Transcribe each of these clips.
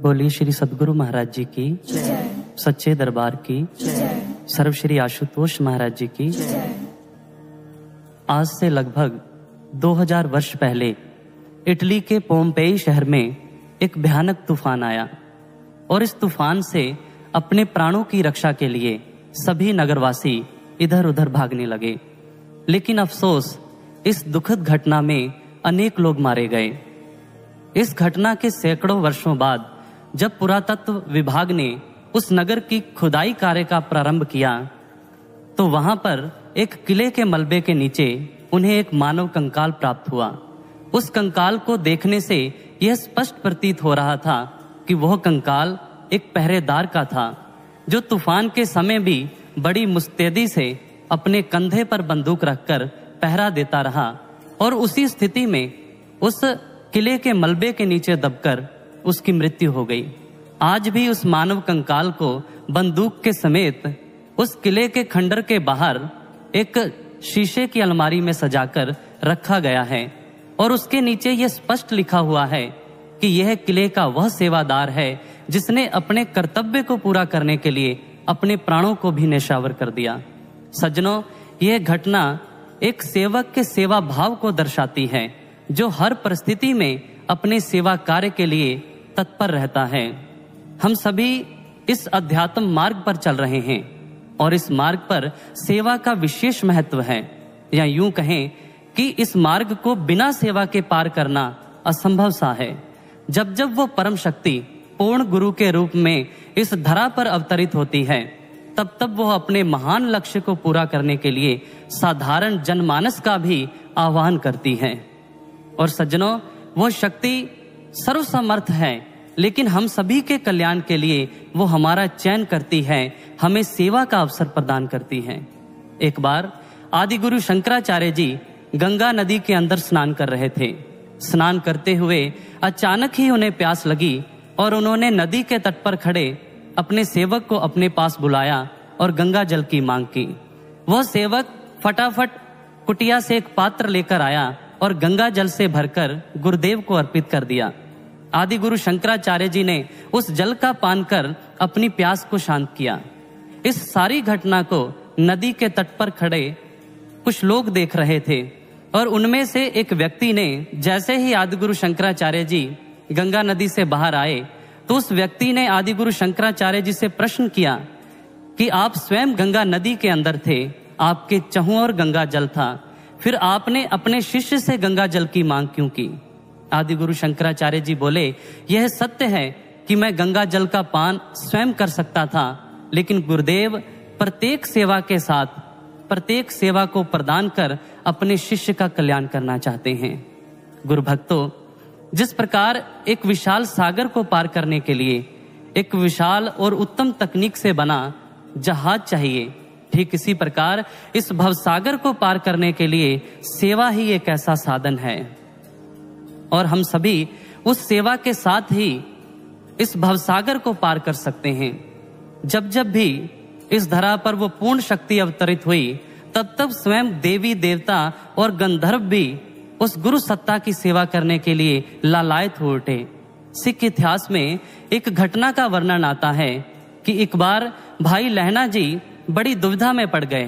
बोलिए श्री सद्गुरु महाराज जी की जय। सच्चे दरबार की जय। सर्व श्री आशुतोष महाराज जी की। जय। आज से लगभग 2000 वर्ष पहले इटली के पोम्पेई शहर में एक भयानक तूफान आया और इस तूफान से अपने प्राणों की रक्षा के लिए सभी नगरवासी इधर उधर भागने लगे। लेकिन अफसोस, इस दुखद घटना में अनेक लोग मारे गए। इस घटना के सैकड़ों वर्षों बाद जब पुरातत्व विभाग ने उस नगर की खुदाई कार्य का प्रारंभ किया तो वहां पर एक किले के मलबे के नीचे उन्हें एक मानव कंकाल प्राप्त हुआ। उस कंकाल को देखने से यह स्पष्ट प्रतीत हो रहा था कि वह कंकाल एक पहरेदार का था, जो तूफान के समय भी बड़ी मुस्तैदी से अपने कंधे पर बंदूक रखकर पहरा देता रहा और उसी स्थिति में उस किले के मलबे के नीचे दबकर उसकी मृत्यु हो गई। आज भी उस मानव कंकाल को बंदूक के समेत उस किले के खंडर के बाहर एक शीशे की अलमारी में सजाकर रखा गया है और उसके नीचे यह स्पष्ट लिखा हुआ है कि यह किले का वह सेवादार है जिसने अपने कर्तव्य को पूरा करने के लिए अपने प्राणों को भी न्यौछावर कर दिया। सज्जनों, यह घटना एक सेवक के सेवा भाव को दर्शाती है, जो हर परिस्थिति में अपने सेवा कार्य के लिए तत्पर रहता है। हम सभी इस अध्यात्म मार्ग पर चल रहे हैं और इस मार्ग पर सेवा का विशेष महत्व है, या यूं कहें कि इस मार्ग को बिना सेवा के पार करना असंभव सा है। जब जब वो परम शक्ति पूर्ण गुरु के रूप में इस धरा पर अवतरित होती है, तब तब वह अपने महान लक्ष्य को पूरा करने के लिए साधारण जनमानस का भी आह्वान करती है। और सज्जनों, वह शक्ति सर्वसमर्थ है, लेकिन हम सभी के कल्याण के लिए वो हमारा चयन करती है, हमें सेवा का अवसर प्रदान करती है। एक बार आदि गुरु शंकराचार्य जी गंगा नदी के अंदर स्नान कर रहे थे। स्नान करते हुए अचानक ही उन्हें प्यास लगी और उन्होंने नदी के तट पर खड़े अपने सेवक को अपने पास बुलाया और गंगा जल की मांग की। वह सेवक फटाफट कुटिया से एक पात्र लेकर आया और गंगा जल से भरकर गुरुदेव को अर्पित कर दिया। आदि गुरु शंकराचार्य जी ने उस जल का पान कर अपनी प्यास को शांत किया। इस सारी घटना को नदी के तट पर खड़े कुछ लोग देख रहे थे और उनमें से एक व्यक्ति ने जैसे ही आदि गुरु शंकराचार्य जी गंगा नदी से बाहर आए तो उस व्यक्ति ने आदि गुरु शंकराचार्य जी से प्रश्न किया कि आप स्वयं गंगा नदी के अंदर थे, आपके चहुं ओर गंगा जल था, फिर आपने अपने शिष्य से गंगा जल की मांग क्यों की? आदि गुरु शंकराचार्य जी बोले, यह सत्य है कि मैं गंगा जल का पान स्वयं कर सकता था, लेकिन गुरुदेव प्रत्येक सेवा के साथ प्रत्येक सेवा को प्रदान कर अपने शिष्य का कल्याण करना चाहते हैं। गुरु भक्तों, जिस प्रकार एक विशाल सागर को पार करने के लिए एक विशाल और उत्तम तकनीक से बना जहाज चाहिए, ठीक इसी प्रकार इस भवसागर को पार करने के लिए सेवा ही एक ऐसा साधन है और हम सभी उस सेवा के साथ ही इस भवसागर को पार कर सकते हैं। जब जब भी इस धरा पर वो पूर्ण शक्ति अवतरित हुई, तब तब स्वयं देवी देवता और गंधर्व भी उस गुरु सत्ता की सेवा करने के लिए लालायत हो उठे। सिख इतिहास में एक घटना का वर्णन आता है कि एक बार भाई लहना जी बड़ी दुविधा में पड़ गए।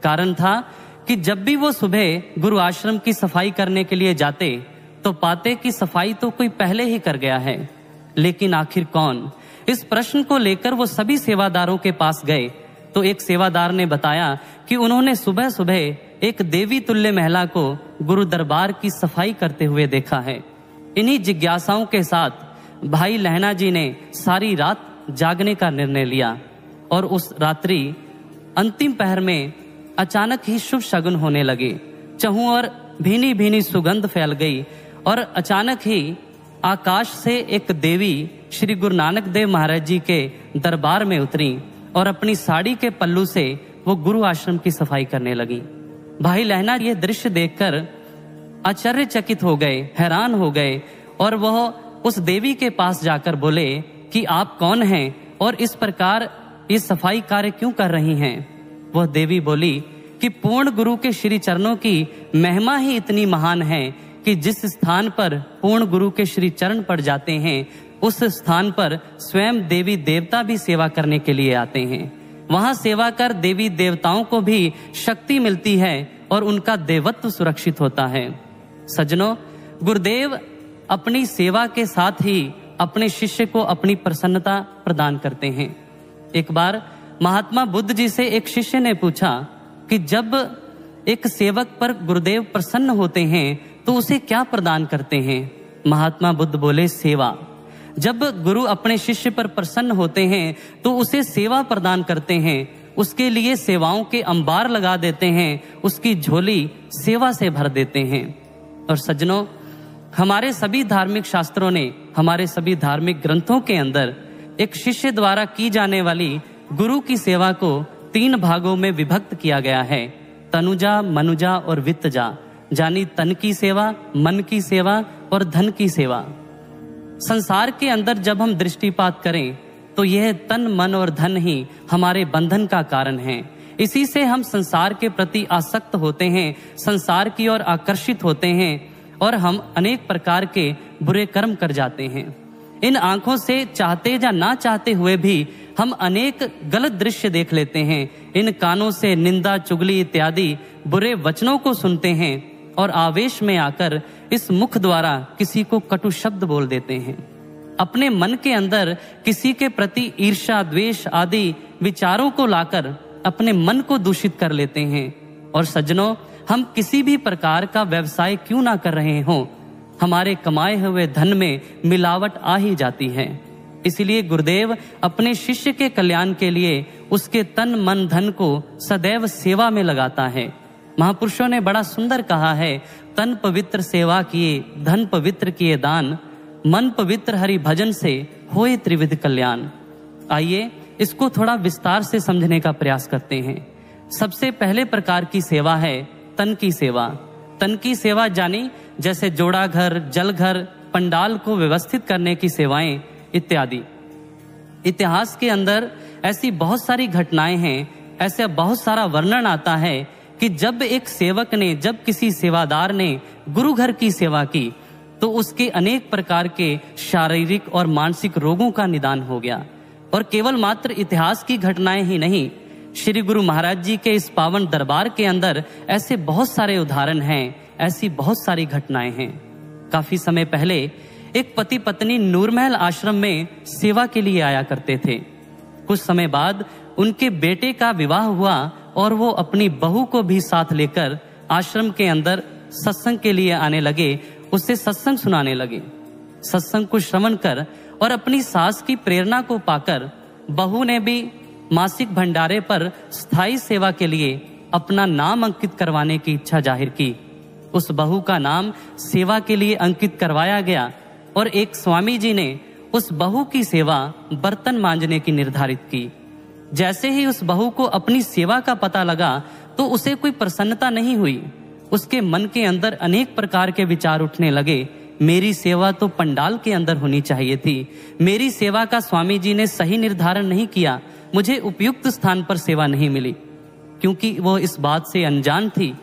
कारण था कि जब भी वो सुबह गुरु आश्रम की सफाई करने के लिए जाते तो पाते कि सफाई तो कोई पहले ही कर गया है, लेकिन आखिर कौन? इस प्रश्न को लेकर वो सभी सेवादारों के पास गए तो एक सेवादार ने बताया कि उन्होंने सुबह सुबह एक देवी तुल्य महिला को गुरु दरबार की सफाई करते हुए देखा है। इन्हीं जिज्ञासाओं के साथ भाई लहना जी ने सारी रात जागने का निर्णय लिया और उस रात्रि अंतिम पहर में अचानक ही शुभ शगुन होने लगे। चहुं और भीनी भीनी सुगंध फैल गई और अचानक ही आकाश से एक देवी श्री गुरु नानक देव महाराज जी के दरबार में उतरी और अपनी साड़ी के पल्लू से वो गुरु आश्रम की सफाई करने लगी। भाई लहना ये दृश्य देखकर आश्चर्यचकित हो गए, हैरान हो गए और वह उस देवी के पास जाकर बोले कि आप कौन हैं और इस प्रकार ये सफाई कार्य क्यों कर रही हैं? वह देवी बोली कि पूर्ण गुरु के श्री चरणों की महिमा ही इतनी महान है कि जिस स्थान पर पूर्ण गुरु के श्री चरण पड़ जाते हैं उस स्थान पर स्वयं देवी देवता भी सेवा करने के लिए आते हैं। वहां सेवा कर देवी देवताओं को भी शक्ति मिलती है और उनका देवत्व सुरक्षित होता है। सज्जनों, गुरुदेव अपनी सेवा के साथ ही अपने शिष्य को अपनी प्रसन्नता प्रदान करते हैं। एक बार महात्मा बुद्ध जी से एक शिष्य ने पूछा कि जब एक सेवक पर गुरुदेव प्रसन्न होते हैं तो उसे क्या प्रदान करते हैं? महात्मा बुद्ध बोले, सेवा। जब गुरु अपने शिष्य पर प्रसन्न होते हैं तो उसे सेवा प्रदान करते हैं, उसके लिए सेवाओं के अंबार लगा देते हैं, उसकी झोली सेवा से भर देते हैं। और सज्जनों, हमारे सभी धार्मिक शास्त्रों ने, हमारे सभी धार्मिक ग्रंथों के अंदर एक शिष्य द्वारा की जाने वाली गुरु की सेवा को 3 भागों में विभक्त किया गया है, तनुजा, मनुजा और वित्तजा, यानी तन की सेवा, मन की सेवा और धन की सेवा। संसार के अंदर जब हम दृष्टिपात करें तो यह तन, मन और धन ही हमारे बंधन का कारण है। इसी से हम संसार के प्रति आसक्त होते हैं, संसार की ओर आकर्षित होते हैं और हम अनेक प्रकार के बुरे कर्म कर जाते हैं। इन आंखों से चाहते या ना चाहते हुए भी हम अनेक गलत दृश्य देख लेते हैं। इन कानों से निंदा, चुगली इत्यादि बुरे वचनों को सुनते हैं और आवेश में आकर इस मुख द्वारा किसी को कटु शब्द बोल देते हैं। अपने मन के अंदर किसी के प्रति ईर्ष्या, द्वेष आदि विचारों को लाकर अपने मन को दूषित कर लेते हैं। और सज्जनों, हम किसी भी प्रकार का व्यवसाय क्यों ना कर रहे हों, हमारे कमाए हुए धन में मिलावट आ ही जाती है। इसलिए गुरुदेव अपने शिष्य के कल्याण के लिए उसके तन, मन, धन को सदैव सेवा में लगाता है। महापुरुषों ने बड़ा सुंदर कहा है, तन पवित्र सेवा किए, धन पवित्र किए दान, मन पवित्र हरि भजन से होए त्रिविध कल्याण। आइए इसको थोड़ा विस्तार से समझने का प्रयास करते हैं। सबसे पहले प्रकार की सेवा है तन की सेवा। तन की सेवा जानी जैसे जोड़ा घर, जल घर, पंडाल को व्यवस्थित करने की सेवाएं इत्यादि। इतिहास के अंदर ऐसी बहुत सारी घटनाएं हैं, ऐसे बहुत सारा वर्णन आता है कि जब एक सेवक ने, जब किसी सेवादार ने गुरु घर की सेवा की तो उसके अनेक प्रकार के शारीरिक और मानसिक रोगों का निदान हो गया। और केवल मात्र इतिहास की घटनाएं ही नहीं, श्री गुरु महाराज जी के इस पावन दरबार के अंदर ऐसे बहुत सारे उदाहरण हैं, ऐसी बहुत सारी घटनाएं हैं। काफी समय पहले एक पति पत्नी नूरमहल आश्रम में सेवा के लिए आया करते थे। कुछ समय बाद उनके बेटे का विवाह हुआ और वो अपनी बहू को भी साथ लेकर आश्रम के अंदर सत्संग के लिए आने लगे, उससे सत्संग सुनाने लगे। सत्संग को श्रवण कर और अपनी सास की प्रेरणा को पाकर बहू ने भी मासिक भंडारे पर स्थायी सेवा के लिए अपना नाम अंकित करवाने की इच्छा जाहिर की। उस बहू का नाम सेवा के लिए अंकित करवाया गया और एक स्वामी जी ने उस बहू की सेवा बर्तन मांजने की निर्धारित की। जैसे ही उस बहू को अपनी सेवा का पता लगा तो उसे कोई प्रसन्नता नहीं हुई। उसके मन के अंदर अनेक प्रकार के विचार उठने लगे। मेरी सेवा तो पंडाल के अंदर होनी चाहिए थी, मेरी सेवा का स्वामी जी ने सही निर्धारण नहीं किया, मुझे उपयुक्त स्थान पर सेवा नहीं मिली। क्योंकि वो इस बात से अनजान थी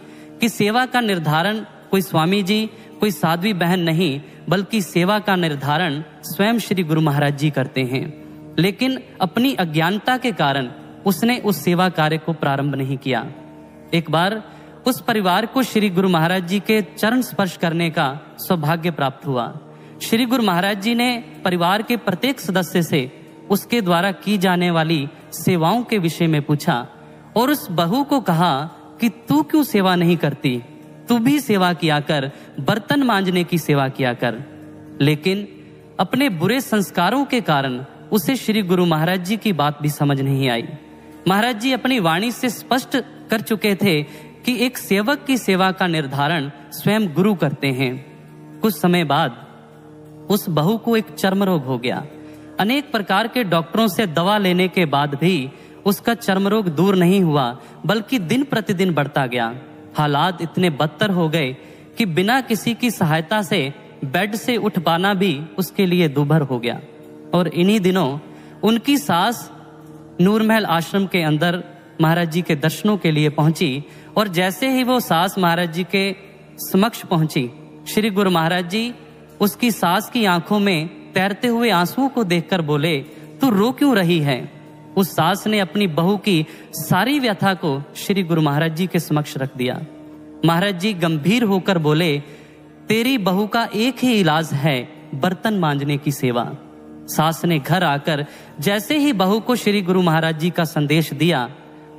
कि सेवा का निर्धारण कोई स्वामी जी, कोई साध्वी बहन नहीं, बल्कि सेवा का निर्धारण स्वयं श्री गुरु महाराज जी करते हैं। लेकिन अपनी अज्ञानता के कारण उसने उस सेवा कार्य को प्रारंभ नहीं किया। एक बार उस परिवार को श्री गुरु महाराज जी के चरण स्पर्श करने का सौभाग्य प्राप्त हुआ। श्री गुरु महाराज जी ने परिवार के प्रत्येक सदस्य से उसके द्वारा की जाने वाली सेवाओं के विषय में पूछा और उस बहू को कहा कि तू क्यों सेवा नहीं करती, तू भी सेवा किया कर, बर्तन मांजने की सेवा किया कर। लेकिन अपने बुरे संस्कारों के कारण उसे श्री गुरु महाराज जी की बात भी समझ नहीं आई। महाराज जी अपनी वाणी से स्पष्ट कर चुके थे कि एक सेवक की सेवा का निर्धारण स्वयं गुरु करते हैं। कुछ समय बाद उस बहू को एक चर्म रोग हो गया। अनेक प्रकार के डॉक्टरों से दवा लेने के बाद भी उसका चर्म रोग दूर नहीं हुआ, बल्कि दिन प्रतिदिन बढ़ता गया। हालात इतने बदतर हो गए कि बिना किसी की सहायता से बेड से उठ पाना भी उसके लिए दूभर हो गया। और इन्हीं दिनों उनकी सास नूरमहल आश्रम के अंदर महाराज जी के दर्शनों के लिए पहुंची और जैसे ही वो सास महाराज जी के समक्ष पहुंची, श्री गुरु महाराज जी उसकी सास की आंखों में तैरते हुए आंसुओं को देखकर बोले, तू रो क्यों रही है? उस सास ने अपनी बहू की सारी व्यथा को श्री गुरु महाराज जी के समक्ष रख दिया। महाराज जी गंभीर होकर बोले, तेरी बहू का एक ही इलाज है, बर्तन मांजने की सेवा। सास ने घर आकर जैसे ही बहू को श्री गुरु महाराज जी का संदेश दिया,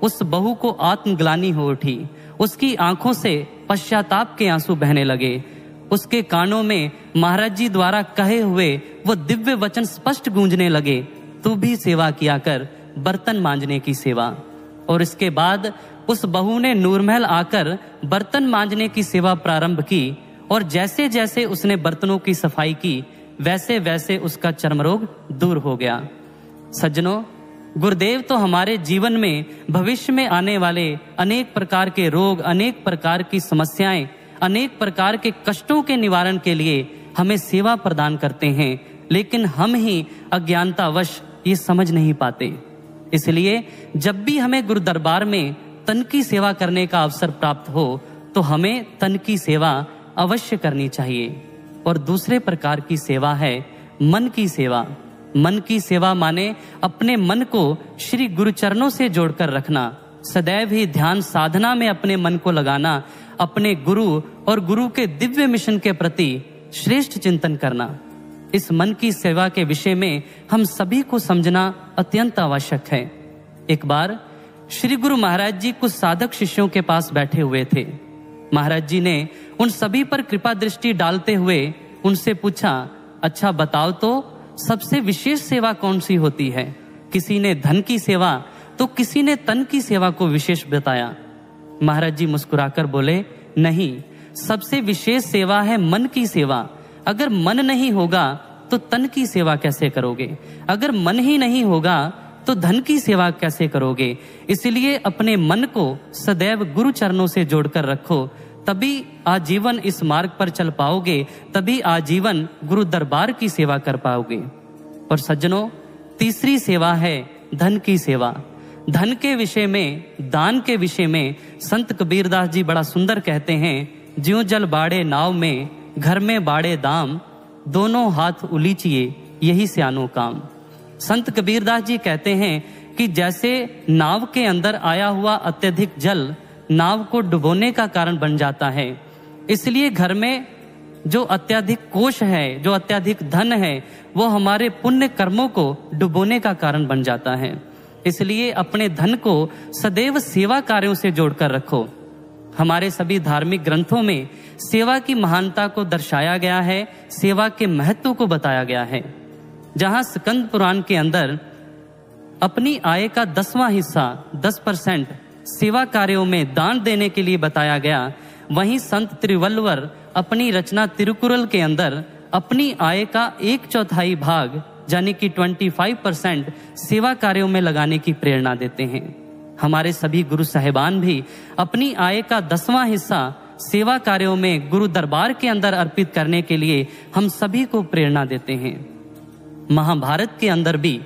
उस बहू को आत्मग्लानि हो उठी। उसकी आंखों से पश्चाताप के आंसू बहने लगे। उसके कानों में महाराज जी द्वारा कहे हुए वो दिव्य वचन स्पष्ट गूंजने लगे, तू भी सेवा किया कर, बर्तन मांजने की सेवा। और इसके बाद उस बहू ने नूरमहल आकर बर्तन मांजने की सेवा प्रारंभ की, और जैसे जैसे उसने बर्तनों की सफाई की, वैसे वैसे उसका चर्म रोग दूर हो गया। सज्जनों, गुरुदेव तो हमारे जीवन में भविष्य में आने वाले अनेक प्रकार के रोग, अनेक प्रकार की समस्याएं, अनेक प्रकार के कष्टों के निवारण के लिए हमें सेवा प्रदान करते हैं, लेकिन हम ही अज्ञानतावश ये समझ नहीं पाते। इसलिए जब भी हमें गुरु दरबार में तन की सेवा करने का अवसर प्राप्त हो, तो हमें तन की सेवा अवश्य करनी चाहिए। और दूसरे प्रकार की सेवा है मन की सेवा। मन की सेवा माने अपने मन को श्री गुरु चरणों से जोड़कर रखना, सदैव ही ध्यान साधना में अपने मन को लगाना, अपने गुरु और गुरु के दिव्य मिशन के प्रति श्रेष्ठ चिंतन करना। इस मन की सेवा के विषय में हम सभी को समझना अत्यंत आवश्यक है। एक बार श्री गुरु महाराज जी कुछ साधक शिष्यों के पास बैठे हुए थे। महाराज जी ने उन सभी पर कृपा दृष्टि डालते हुए उनसे पूछा, अच्छा बताओ तो सबसे विशेष सेवा कौन सी होती है? किसी ने धन की सेवा तो किसी ने तन की सेवा को विशेष बताया। महाराज जी मुस्कुराकर बोले, नहीं, सबसे विशेष सेवा है मन की सेवा। अगर मन नहीं होगा तो तन की सेवा कैसे करोगे? अगर मन ही नहीं होगा तो धन की सेवा कैसे करोगे? इसलिए अपने मन को सदैव गुरु चरणों से जोड़कर रखो, तभी आजीवन इस मार्ग पर चल पाओगे, तभी आजीवन गुरु दरबार की सेवा कर पाओगे। और सज्जनों, तीसरी सेवा है धन की सेवा। धन के विषय में, दान के विषय में संत कबीरदास जी बड़ा सुंदर कहते हैं, ज्यों जल बाड़े नाव में, घर में बाड़े दाम, दोनों हाथ उलीचिए, यही स्यानो काम। संत कबीरदास जी कहते हैं कि जैसे नाव के अंदर आया हुआ अत्यधिक जल नाव को डुबोने का कारण बन जाता है, इसलिए घर में जो अत्यधिक कोष है, जो अत्यधिक धन है, वो हमारे पुण्य कर्मों को डुबोने का कारण बन जाता है। इसलिए अपने धन को सदैव सेवा कार्यों से जोड़कर रखो। हमारे सभी धार्मिक ग्रंथों में सेवा की महानता को दर्शाया गया है, सेवा के महत्व को बताया गया है। जहां स्कंद पुराण के अंदर अपनी आय का 10वां हिस्सा 10% सेवा कार्यों में दान देने के लिए बताया गया, वहीं संत त्रिवल्लवर अपनी रचना तिरुकुरल के अंदर अपनी आय का 1/4 भाग यानी कि 25% सेवा कार्यों में लगाने की प्रेरणा देते हैं। हमारे सभी गुरु साहिबान भी अपनी आय का 10वां हिस्सा सेवा कार्यों में गुरु दरबार के अंदर अर्पित करने के लिए हम सभी को प्रेरणा देते हैं। महाभारत के अंदर भी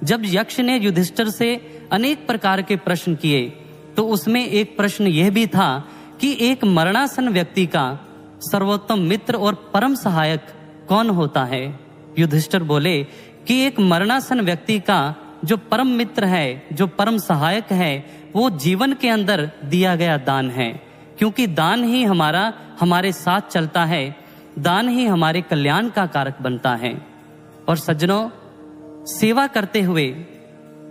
जब यक्ष ने युधिष्ठिर से अनेक प्रकार के प्रश्न किए, तो उसमें एक प्रश्न यह भी था कि एक मरणासन व्यक्ति का सर्वोत्तम मित्र और परम सहायक कौन होता है? युधिष्ठिर बोले कि एक मरणासन व्यक्ति का जो परम मित्र है, जो परम सहायक है, वो जीवन के अंदर दिया गया दान है, क्योंकि दान ही हमारे साथ चलता है, दान ही हमारे कल्याण का कारक बनता है। और सज्जनों, सेवा करते हुए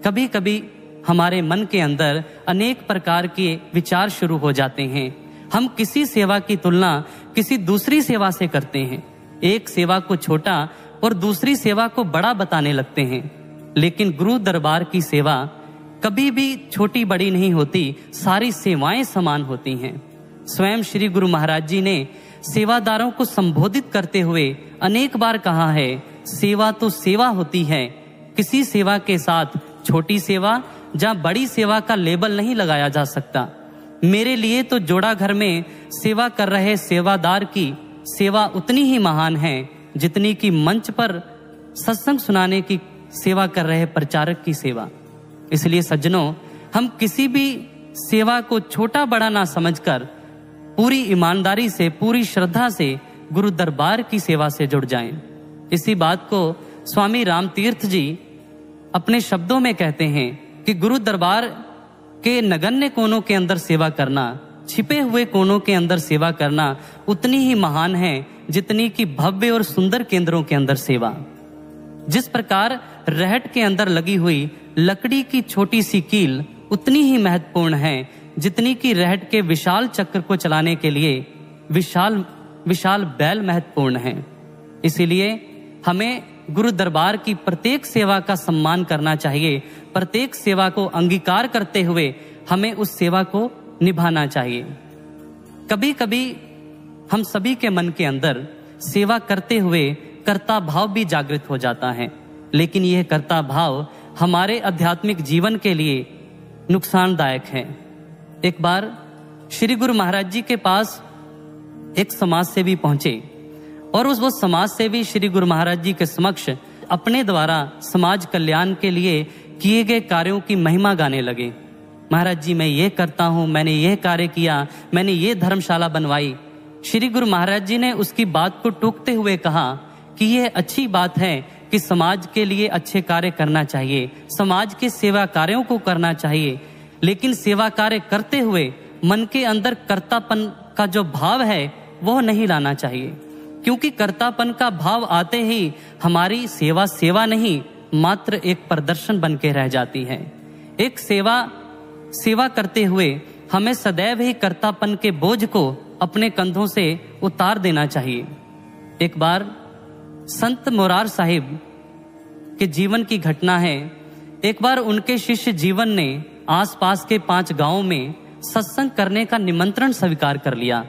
कभी कभी हमारे मन के अंदर अनेक प्रकार के विचार शुरू हो जाते हैं। हम किसी सेवा की तुलना किसी दूसरी सेवा से करते हैं, एक सेवा को छोटा और दूसरी सेवा को बड़ा बताने लगते हैं। लेकिन गुरु दरबार की सेवा कभी भी छोटी बड़ी नहीं होती, सारी सेवाएं समान होती हैं। स्वयं श्री गुरु महाराज जी ने सेवादारों को संबोधित करते हुए अनेक बार कहा है, सेवा तो सेवा होती है, किसी सेवा के साथ छोटी सेवा या बड़ी सेवा का लेबल नहीं लगाया जा सकता। मेरे लिए तो जोड़ा घर में सेवा कर रहे सेवादार की सेवा उतनी ही महान है जितनी कि मंच पर सत्संग सुनाने की सेवा कर रहे प्रचारक की सेवा। इसलिए सज्जनों, हम किसी भी सेवा को छोटा बड़ा ना समझकर पूरी ईमानदारी से, पूरी श्रद्धा से गुरु दरबार की सेवा से जुड़ जाएं। इसी बात को स्वामी रामतीर्थ जी अपने शब्दों में कहते हैं कि गुरु दरबार के नगण्य कोनों के अंदर सेवा करना, छिपे हुए कोनों के अंदर सेवा करना उतनी ही महान है जितनी कि भव्य और सुंदर केंद्रों के अंदर सेवा। जिस प्रकार रहट के अंदर लगी हुई लकड़ी की छोटी सी कील उतनी ही महत्वपूर्ण है जितनी कि रहट के विशाल चक्र को चलाने के लिए विशाल विशाल बैल महत्वपूर्ण है। इसीलिए हमें गुरु दरबार की प्रत्येक सेवा का सम्मान करना चाहिए। प्रत्येक सेवा को अंगीकार करते हुए हमें उस सेवा को निभाना चाहिए। कभी कभी हम सभी के मन के अंदर सेवा करते हुए कर्ता भाव भी जागृत हो जाता है, लेकिन यह कर्ता भाव हमारे आध्यात्मिक जीवन के लिए नुकसानदायक है। एक बार श्री गुरु महाराज जी के पास एक समाज सेवी पहुंचे और वो समाज सेवी श्री गुरु महाराज जी के समक्ष अपने द्वारा समाज कल्याण के लिए किए गए कार्यों की महिमा गाने लगे। महाराज जी, मैं ये करता हूं, मैंने यह कार्य किया, मैंने ये धर्मशाला बनवाई। श्री गुरु महाराज जी ने उसकी बात को टोकते हुए कहा कि यह अच्छी बात है कि समाज के लिए अच्छे कार्य करना चाहिए, समाज के सेवा कार्यों को करना चाहिए, लेकिन सेवा कार्य करते हुए मन के अंदर कर्तापन का जो भाव है वह नहीं लाना चाहिए, क्योंकि कर्तापन का भाव आते ही हमारी सेवा सेवा नहीं मात्र एक प्रदर्शन बन के रह जाती है। एक सेवा करते हुए हमें सदैव ही कर्तापन के बोझ को अपने कंधों से उतार देना चाहिए। एक बार संत मोरार साहिब के जीवन की घटना है। एक बार उनके शिष्य जीवन ने आसपास के 5 गांवों में सत्संग करने का निमंत्रण स्वीकार कर लिया,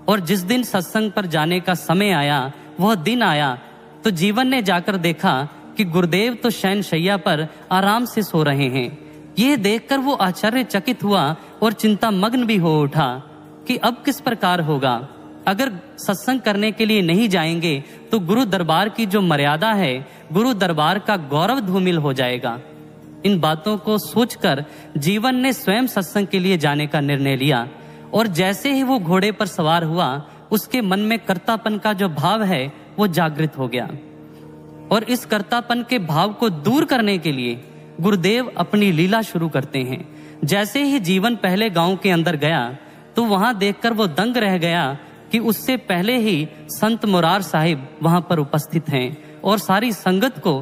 और जिस दिन सत्संग पर जाने का समय आया, वह दिन आया तो जीवन ने जाकर देखा कि गुरुदेव तो शयन शैया पर आराम से सो रहे हैं। यह देखकर वो आश्चर्यचकित हुआ और चिंता मग्न भी हो उठा कि अब किस प्रकार होगा। अगर सत्संग करने के लिए नहीं जाएंगे तो गुरु दरबार की जो मर्यादा है, गुरु दरबार का गौरव धूमिल हो जाएगा। इन बातों को सोचकर जीवन ने स्वयं सत्संग के लिए जाने का निर्णय लिया, और जैसे ही वो घोड़े पर सवार हुआ, उसके मन में कर्तापन का जो भाव है वो जागृत हो गया। और इस कर्तापन के भाव को दूर करने के लिए गुरुदेव अपनी लीला शुरू करते हैं। जैसे ही जीवन पहले गांव के अंदर गया तो वहां देखकर वो दंग रह गया कि उससे पहले ही संत मोरार साहिब वहां पर उपस्थित हैं और सारी संगत को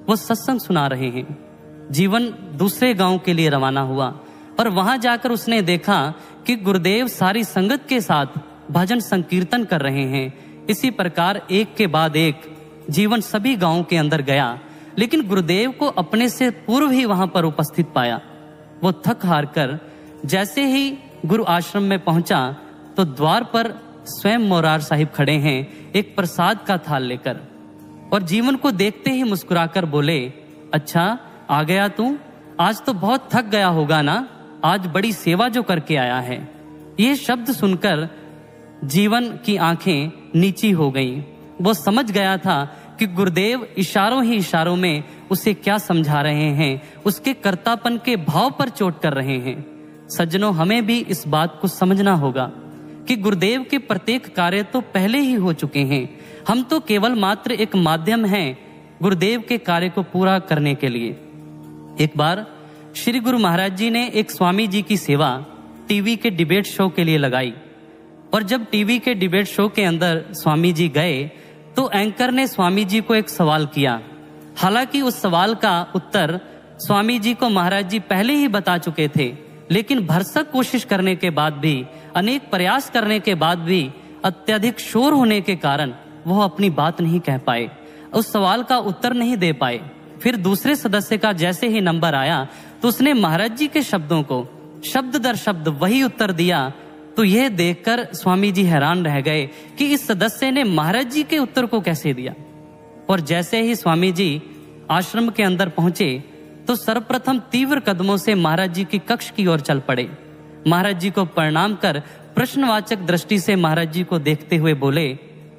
वो सत्संग सुना रहे हैं। जीवन दूसरे गांव के लिए रवाना हुआ और वहां जाकर उसने देखा कि गुरुदेव सारी संगत के साथ भजन संकीर्तन कर रहे हैं। इसी प्रकार एक के बाद एक जीवन सभी गांवों के अंदर गया, लेकिन गुरुदेव को अपने से पूर्व ही वहां पर उपस्थित पाया। वो थक हार कर जैसे ही गुरु आश्रम में पहुंचा तो द्वार पर स्वयं मोरार साहिब खड़े हैं एक प्रसाद का थाल लेकर, और जीवन को देखते ही मुस्कुराकर बोले, अच्छा आ गया तू, आज तो बहुत थक गया होगा ना, आज बड़ी सेवा जो करके आया है। ये शब्द सुनकर जीवन की आंखें नीची हो गईं। वो समझ गया था कि गुरुदेव इशारों ही इशारों में उसे क्या समझा रहे हैं, उसके कर्तापन के भाव पर चोट कर रहे हैं। सज्जनों, हमें भी इस बात को समझना होगा कि गुरुदेव के प्रत्येक कार्य तो पहले ही हो चुके हैं, हम तो केवल मात्र एक माध्यम हैं गुरुदेव के कार्य को पूरा करने के लिए। एक बार श्री गुरु महाराज जी ने एक स्वामी जी की सेवा टीवी के डिबेट शो के लिए लगाई, और जब टीवी के डिबेट शो के अंदर स्वामी जी गए तो एंकर ने स्वामी जी को एक सवाल किया। हालांकि उस सवाल का उत्तर स्वामी जी को महाराज जी पहले ही बता चुके थे, लेकिन भरसक कोशिश करने के बाद भी, अनेक प्रयास करने के बाद भी अत्यधिक शोर होने के कारण वह अपनी बात नहीं कह पाए, उस सवाल का उत्तर नहीं दे पाए। फिर दूसरे सदस्य का जैसे ही नंबर आया तो उसने महाराज जी के शब्दों को शब्द दर शब्द वही उत्तर दिया। तो यह देखकर स्वामी जी हैरान रह गए कि इस सदस्य ने महाराज जी के उत्तर को कैसे दिया। और जैसे ही स्वामी जी आश्रम के अंदर पहुंचे तो सर्वप्रथम तीव्र कदमों से महाराज जी की कक्ष की ओर चल पड़े। महाराज जी को प्रणाम कर प्रश्नवाचक दृष्टि से महाराज जी को देखते हुए बोले,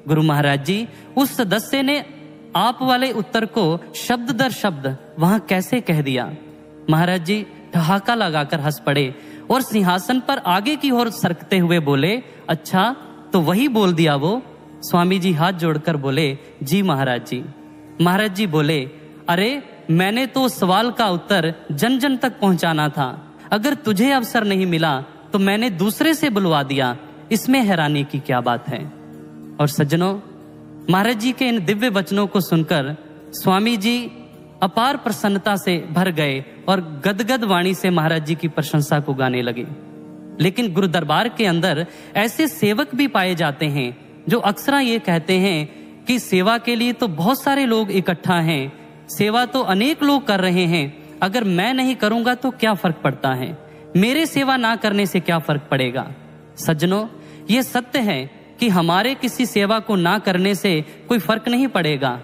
गुरु महाराज जी, उस सदस्य ने आप वाले उत्तर को शब्द दर शब्द वहां कैसे कह दिया। महाराज जी ठहाका लगाकर हंस पड़े और सिंहासन पर आगे की ओर सरकते हुए बोले, अच्छा तो वही बोल दिया वो। स्वामी जी हाथ जोड़कर बोले, जी महाराज जी। महाराज जी बोले, अरे मैंने तो सवाल का उत्तर जन जन तक पहुंचाना था, अगर तुझे अवसर नहीं मिला तो मैंने दूसरे से बुलवा दिया, इसमें हैरानी की क्या बात है। और सज्जनों, महाराज जी के इन दिव्य वचनों को सुनकर स्वामी जी अपार प्रसन्नता से भर गए और गदगद वाणी से महाराज जी की प्रशंसा को गाने लगे। लेकिन गुरु दरबार के अंदर ऐसे सेवक भी पाए जाते हैं जो अक्सर ये कहते हैं कि सेवा के लिए तो बहुत सारे लोग इकट्ठा हैं, सेवा तो अनेक लोग कर रहे हैं, अगर मैं नहीं करूंगा तो क्या फर्क पड़ता है, मेरे सेवा ना करने से क्या फर्क पड़ेगा। सज्जनों, ये सत्य है कि हमारे किसी सेवा को ना करने से कोई फर्क नहीं पड़ेगा।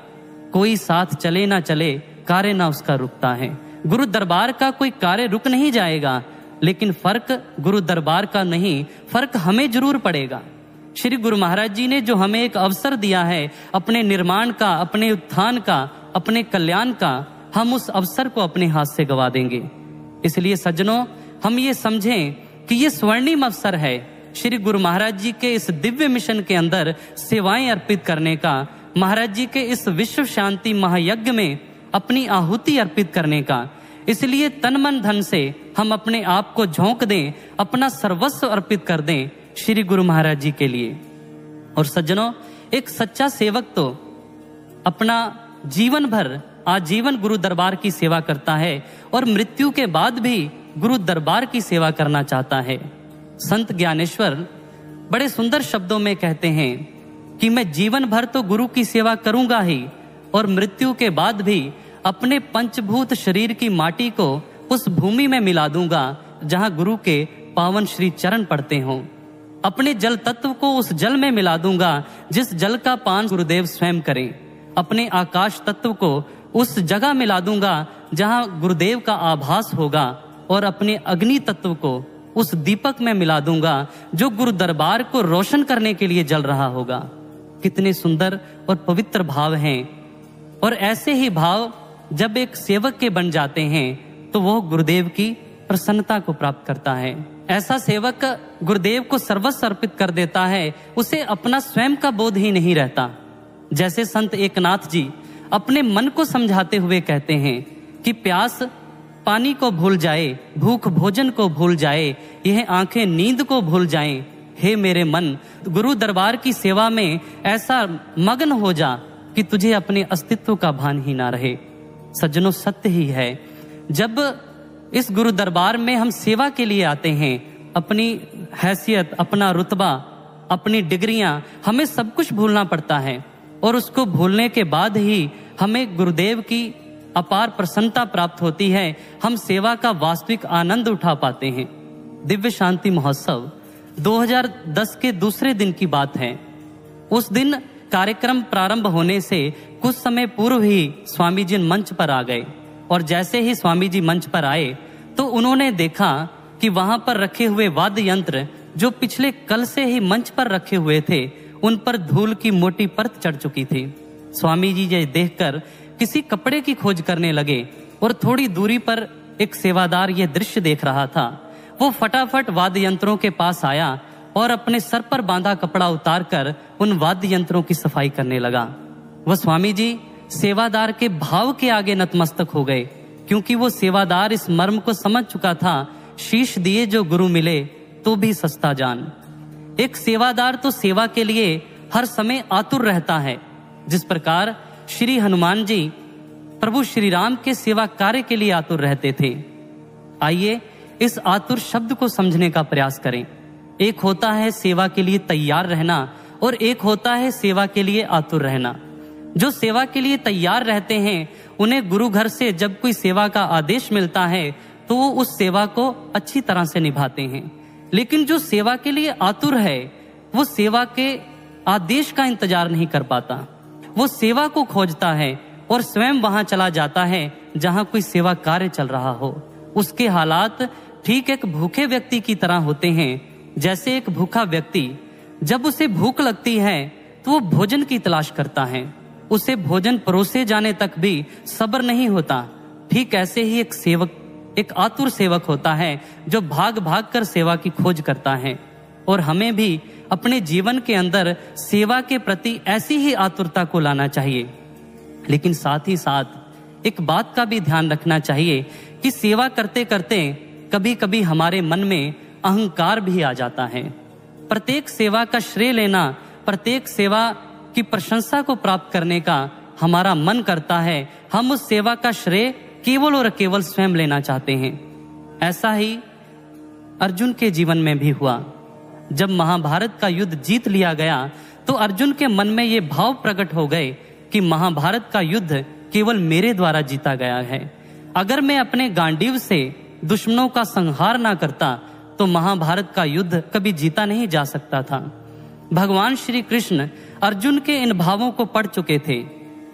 कोई साथ चले ना चले, कार्य ना उसका रुकता है। गुरु दरबार का कोई कार्य रुक नहीं जाएगा, लेकिन फर्क गुरु दरबार का नहीं, फर्क हमें जरूर पड़ेगा। श्री गुरु महाराज जी ने जो हमें एक अवसर दिया है अपने निर्माण का, अपने उत्थान का, अपने कल्याण का, हम उस अवसर को अपने हाथ से गवा देंगे। इसलिए सज्जनों, हम ये समझें कि ये स्वर्णिम अवसर है श्री गुरु महाराज जी के इस दिव्य मिशन के अंदर सेवाएं अर्पित करने का, महाराज जी के इस विश्व शांति महायज्ञ में अपनी आहुति अर्पित करने का। इसलिए तन मन धन से हम अपने आप को झोंक दें, अपना सर्वस्व अर्पित कर दें श्री गुरु महाराज जी के लिए। और सज्जनों, एक सच्चा सेवक तो अपना जीवन भर आजीवन गुरु दरबार की सेवा करता है और मृत्यु के बाद भी गुरु दरबार की सेवा करना चाहता है। संत ज्ञानेश्वर बड़े सुंदर शब्दों में कहते हैं कि मैं जीवन भर तो गुरु की सेवा करूंगा ही, और मृत्यु के बाद भी अपने पंचभूत शरीर की माटी को उस भूमि में मिला दूंगा जहां गुरु के पावन श्री चरण पड़ते हों। अपने जल तत्व को उस जल में मिला दूंगा जिस जल का पान गुरुदेव स्वयं करें। अपने आकाश तत्व को उस जगह मिला दूंगा जहां गुरुदेव का आभास होगा, और अपने अग्नि तत्व को उस दीपक में मिला दूंगा जो गुरु दरबार को रोशन करने के लिए जल रहा होगा। कितने सुंदर और पवित्र भाव हैं। और ऐसे ही भाव जब एक सेवक के बन जाते हैं तो वह गुरुदेव की प्रसन्नता को प्राप्त करता है। ऐसा सेवक गुरुदेव को सर्वस्व अर्पित कर देता है, उसे अपना स्वयं का बोध ही नहीं रहता। जैसे संत एकनाथ जी अपने मन को समझाते हुए कहते हैं कि प्यास पानी को भूल जाए, भूख भोजन को भूल जाए, यह आंखें नींद को भूल जाएं। हे मेरे मन, गुरु दरबार की सेवा में ऐसा मग्न हो जा कि तुझे अपने अस्तित्व का भान ही ना रहे। सज्जनों, सत्य ही है, जब इस गुरु दरबार में हम सेवा के लिए आते हैं, अपनी हैसियत, अपना रुतबा, अपनी डिग्रियां, हमें सब कुछ भूलना पड़ता है, और उसको भूलने के बाद ही हमें गुरुदेव की अपार प्रसन्नता प्राप्त होती है। हम सेवा का वास्तविक आनंद उठा पाते हैं। दिव्य शांति महोत्सव 2010 के दूसरे दिन की बात है। उस दिन कार्यक्रम प्रारंभ होने से कुछ समय पूर्व ही स्वामी जी मंच पर आ गए, और जैसे ही स्वामी जी मंच पर आए तो उन्होंने देखा कि वहां पर रखे हुए वाद्य यंत्र जो पिछले कल से ही मंच पर रखे हुए थे, उन पर धूल की मोटी परत चढ़ चुकी थी। स्वामी जी ये देखकर किसी कपड़े की खोज करने लगे, और थोड़ी दूरी पर एक सेवादार यह दृश्य देख रहा था। वो फटाफट वाद्य यंत्रों के पास आया और अपने सर पर बांधा कपड़ा उतारकर उन वाद्य यंत्रों की सफाई करने लगा। वह स्वामी जी सेवादार के भाव के आगे नतमस्तक हो गए, क्योंकि वो सेवादार इस मर्म को समझ चुका था, शीश दिए जो गुरु मिले तो भी सस्ता जान। एक सेवादार तो सेवा के लिए हर समय आतुर रहता है, जिस प्रकार श्री हनुमान जी प्रभु श्री राम के सेवा कार्य के लिए आतुर रहते थे। आइए इस आतुर शब्द को समझने का प्रयास करें। एक होता है सेवा के लिए तैयार रहना, और एक होता है सेवा के लिए आतुर रहना। जो सेवा के लिए तैयार रहते हैं उन्हें गुरु घर से जब कोई सेवा का आदेश मिलता है तो वो उस सेवा को अच्छी तरह से निभाते हैं। लेकिन जो सेवा के लिए आतुर है वो सेवा के आदेश का इंतजार नहीं कर पाता, वो सेवा को खोजता है और स्वयं वहां चला जाता है जहां कोई सेवा कार्य चल रहा हो। उसके हालात ठीक एक भूखे व्यक्ति की तरह होते हैं। जैसे एक भूखा व्यक्ति जब उसे भूख लगती है तो वो भोजन की तलाश करता है, उसे भोजन परोसे जाने तक भी सब्र नहीं होता। ठीक ऐसे ही एक सेवक, एक आतुर सेवक होता है जो भाग भाग कर सेवा की खोज करता है। और हमें भी अपने जीवन के अंदर सेवा के प्रति ऐसी ही आतुरता को लाना चाहिए। लेकिन साथ ही साथ एक बात का भी ध्यान रखना चाहिए कि सेवा करते करते कभी कभी हमारे मन में अहंकार भी आ जाता है। प्रत्येक सेवा का श्रेय लेना, प्रत्येक सेवा की प्रशंसा को प्राप्त करने का हमारा मन करता है। हम उस सेवा का श्रेय केवल और केवल स्वयं लेना चाहते हैं। ऐसा ही अर्जुन के जीवन में भी हुआ। जब महाभारत का युद्ध जीत लिया गया तो अर्जुन के मन में ये भाव प्रकट हो गए कि महाभारत का युद्ध केवल मेरे द्वारा जीता गया है। अगर मैं अपने गांडीव से दुश्मनों का संहार ना करता तो महाभारत का युद्ध कभी जीता नहीं जा सकता था। भगवान श्री कृष्ण अर्जुन के इन भावों को पढ़ चुके थे।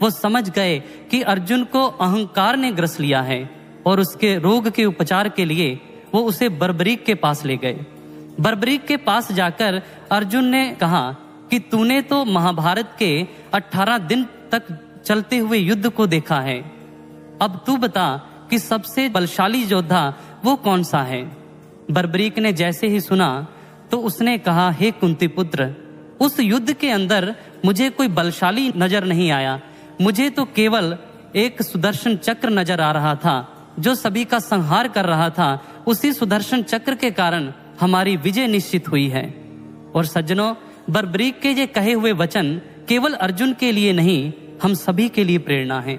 वो समझ गए कि अर्जुन को अहंकार ने ग्रस लिया है और उसके रोग के उपचार के लिए वो उसे बर्बरीक के पास ले गए। बर्बरीक के पास जाकर अर्जुन ने कहा कि तूने तो महाभारत के 18 दिन तक चलते हुए युद्ध को देखा है, अब तू बता कि सबसे बलशाली योद्धा वो कौन सा है। बर्बरीक ने जैसे ही सुना तो उसने कहा, हे कुंती पुत्र, उस युद्ध के अंदर मुझे कोई बलशाली नजर नहीं आया। मुझे तो केवल एक सुदर्शन चक्र नजर आ रहा था जो सभी का संहार कर रहा था। उसी सुदर्शन चक्र के कारण हमारी विजय निश्चित हुई है। और सज्जनों, बर्बरीक के ये कहे हुए वचन केवल अर्जुन के लिए नहीं, हम सभी के लिए प्रेरणा है।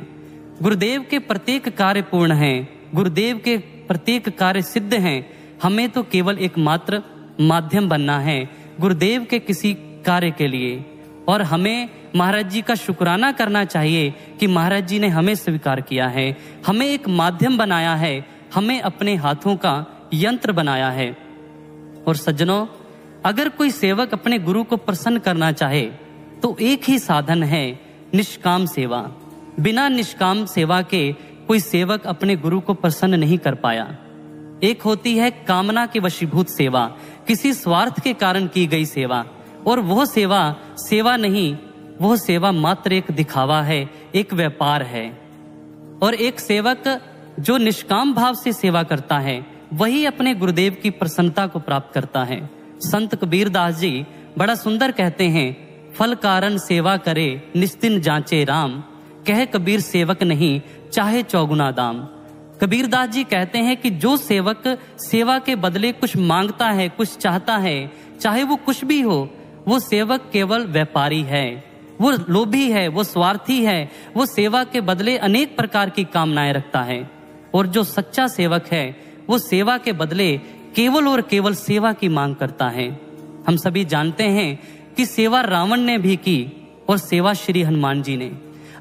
गुरुदेव के प्रत्येक कार्य पूर्ण हैं, गुरुदेव के प्रत्येक कार्य सिद्ध हैं। हमें तो केवल एक मात्र माध्यम बनना है गुरुदेव के किसी कार्य के लिए। और हमें महाराज जी का शुक्राना करना चाहिए कि महाराज जी ने हमें स्वीकार किया है, हमें एक माध्यम बनाया है, हमें अपने हाथों का यंत्र बनाया है। और सज्जनों, अगर कोई सेवक अपने गुरु को प्रसन्न करना चाहे तो एक ही साधन है, निष्काम सेवा। बिना निष्काम सेवा के कोई सेवक अपने गुरु को प्रसन्न नहीं कर पाया। एक होती है कामना के वशीभूत सेवा, किसी स्वार्थ के कारण की गई सेवा, और वह सेवा सेवा नहीं, वह सेवा मात्र एक दिखावा है, एक व्यापार है। और एक सेवक जो निष्काम भाव से सेवा करता है वही अपने गुरुदेव की प्रसन्नता को प्राप्त करता है। संत कबीर दास जी बड़ा सुंदर कहते हैं, फल कारण सेवा करे निस्तिन जांचे राम, कह कबीर सेवक नहीं चाहे चौगुना दाम। कबीर दास जी कहते हैं कि जो सेवक सेवा के बदले कुछ मांगता है, कुछ चाहता है, चाहे वो कुछ भी हो, वो सेवक केवल व्यापारी है, वो लोभी है, वो स्वार्थी है, वो सेवा के बदले अनेक प्रकार की कामनाएं रखता है। और जो सच्चा सेवक है वो सेवा के बदले केवल और केवल सेवा की मांग करता है। हम सभी जानते हैं कि सेवा रावण ने भी की और सेवा श्री हनुमान जी ने।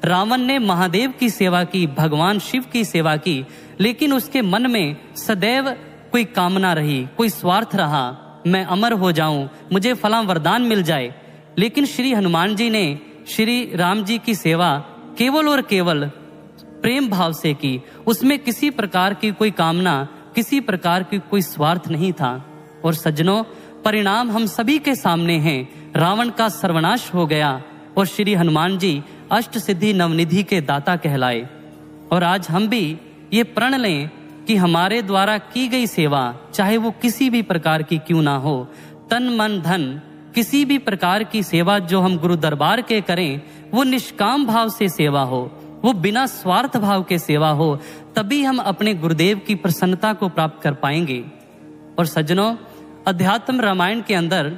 रावण ने महादेव की सेवा की, भगवान शिव की सेवा की, लेकिन उसके मन में सदैव कोई कामना रही, कोई स्वार्थ रहा, मैं अमर हो जाऊं, मुझे फला वरदान मिल जाए। लेकिन श्री हनुमान जी ने श्री राम जी की सेवा केवल और केवल प्रेम भाव से की। उसमें किसी प्रकार की कोई कामना, किसी प्रकार की कोई स्वार्थ नहीं था। और सज्जनों, परिणाम हम सभी के सामने हैं। रावण का सर्वनाश हो गया और श्री हनुमान जी अष्ट सिद्धि नवनिधि के दाता कहलाए। और आज हम भी ये प्रण लें कि हमारे द्वारा की गई सेवा, चाहे वो किसी भी प्रकार की क्यों ना हो, तन मन धन किसी भी प्रकार की सेवा जो हम गुरु दरबार के करें, वो निष्काम भाव से सेवा हो, वो बिना स्वार्थ भाव के सेवा हो, तभी हम अपने गुरुदेव की प्रसन्नता को प्राप्त कर पाएंगे। और सज्जनों, अध्यात्म रामायण के अंदर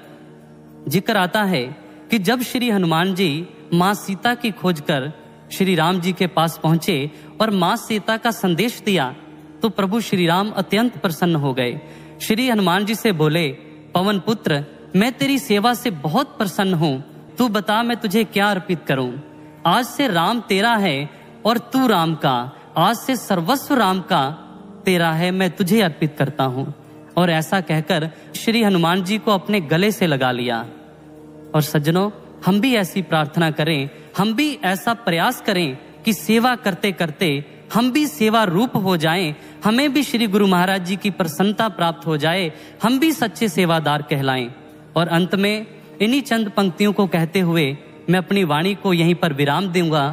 जिक्र आता है कि जब श्री हनुमान जी माँ सीता की खोज कर श्री राम जी के पास पहुंचे और माँ सीता का संदेश दिया तो प्रभु श्री राम अत्यंत प्रसन्न हो गए। श्री हनुमान जी से बोले, पवन पुत्र, मैं तेरी सेवा से बहुत प्रसन्न हूँ, तू बता मैं तुझे क्या अर्पित करूं। आज से राम तेरा है और तू राम का, आज से सर्वस्व राम का तेरा है, मैं तुझे अर्पित करता हूँ। और ऐसा कहकर श्री हनुमान जी को अपने गले से लगा लिया। और सज्जनों, हम भी ऐसी प्रार्थना करें, हम भी ऐसा प्रयास करें कि सेवा करते करते हम भी सेवा रूप हो जाएं, हमें भी श्री गुरु महाराज जी की प्रसन्नता प्राप्त हो जाए, हम भी सच्चे सेवादार कहलाएं। और अंत में इन्हीं चंद पंक्तियों को कहते हुए मैं अपनी वाणी को यहीं पर विराम दूंगा।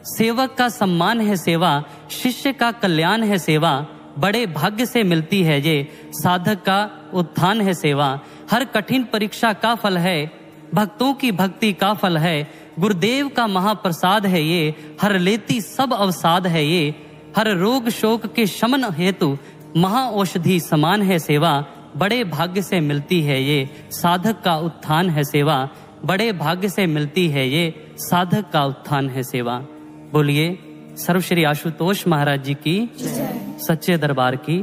सेवक का सम्मान है सेवा, शिष्य का कल्याण है सेवा, बड़े भाग्य से मिलती है ये, साधक का उत्थान है सेवा, हर कठिन परीक्षा का फल है, भक्तों की भक्ति का फल है, गुरुदेव का महाप्रसाद है ये, हर लेती सब अवसाद है ये, हर रोग शोक के शमन हेतु महाऔषधि समान है सेवा, बड़े भाग्य से मिलती है ये, साधक का उत्थान है सेवा, बड़े भाग्य से मिलती है ये, साधक का उत्थान है सेवा। बोलिए सर्व श्री आशुतोष महाराज जी की, सच्चे दरबार की।